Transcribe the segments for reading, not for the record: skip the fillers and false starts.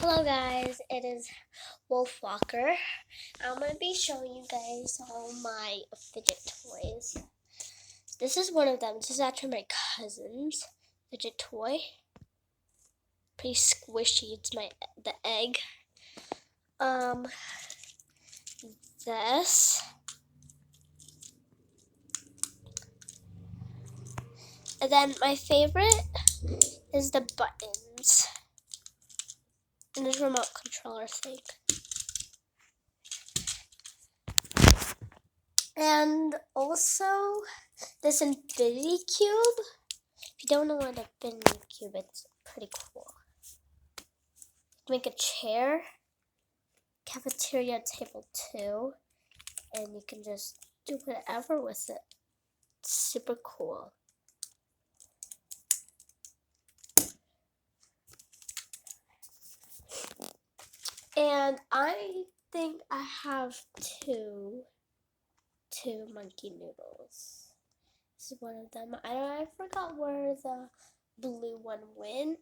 Hello guys, it is Wolf Walker. I'm going to be showing you guys all my fidget toys. This is one of them. This is actually my cousin's fidget toy. Pretty squishy. It's the egg. This. And then my favorite is the buttons. And this remote controller thing. And also this infinity cube. If you don't know what an infinity cube is, it's pretty cool. Make a chair, cafeteria table too, and you can just do whatever with it. It's super cool. And I think I have two monkey noodles. This is one of them. I forgot where the blue one went,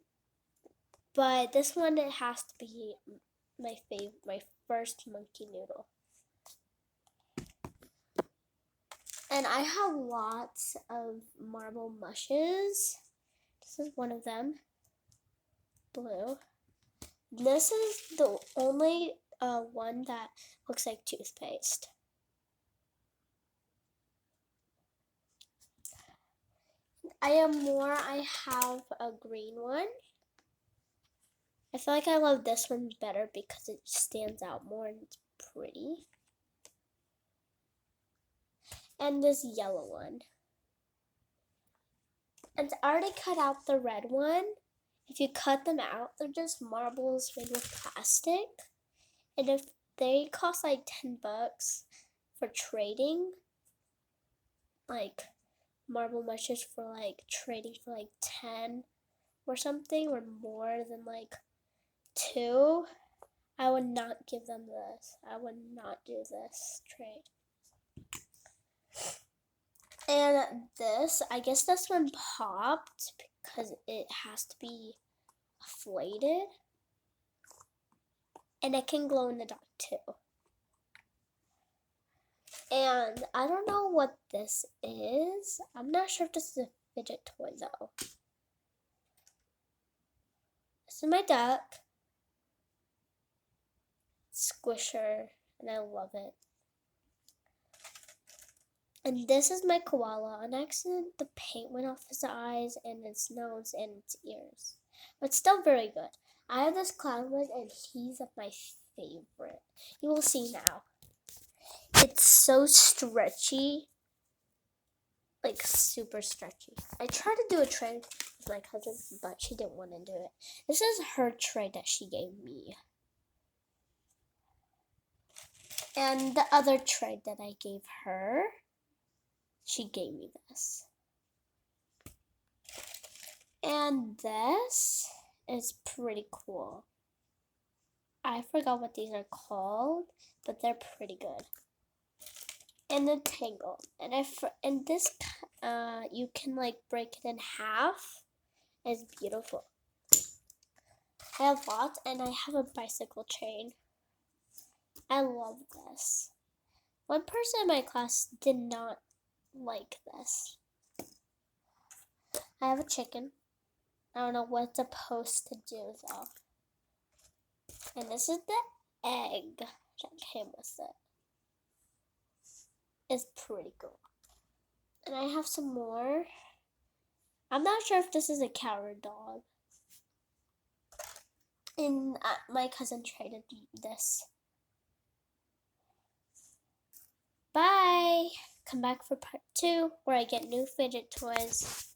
but this one, it has to be my first monkey noodle. And I have lots of marble mushes. This is one of them, blue. This is the only one that looks like toothpaste. I have a green one. I feel like I love this one better because it stands out more and it's pretty. And this yellow one. And I already cut out the red one. If you cut them out, they're just marbles made with plastic. And if they cost like $10 for trading, like marble mushes for like trading for like 10 or something, or more than like 2, I would not give them this. I would not do this trade. And this, I guess this one popped because it has to be inflated. And it can glow in the dark too. And I don't know what this is. I'm not sure if this is a fidget toy though. This is my duck. Squisher, and I love it. And this is my koala. On accident, the paint went off his eyes and his nose and its ears. But still very good. I have this clown one, and he's my favorite. You will see now. It's so stretchy. Like super stretchy. I tried to do a trade with my cousin, but she didn't want to do it. This is her trade that she gave me. And the other trade that I gave her, she gave me this. And this is pretty cool. I forgot what these are called, but they're pretty good. And the tangle. And this you can like break it in half. It's beautiful. I have lots, and I have a bicycle chain. I love this. One person in my class did not like this. I have a chicken. I don't know what it's supposed to do though. And this is the egg that came with it. It's pretty cool. And I have some more. I'm not sure if this is a cat or a dog. And my cousin traded this. Bye! Come back for part 2 where I get new fidget toys.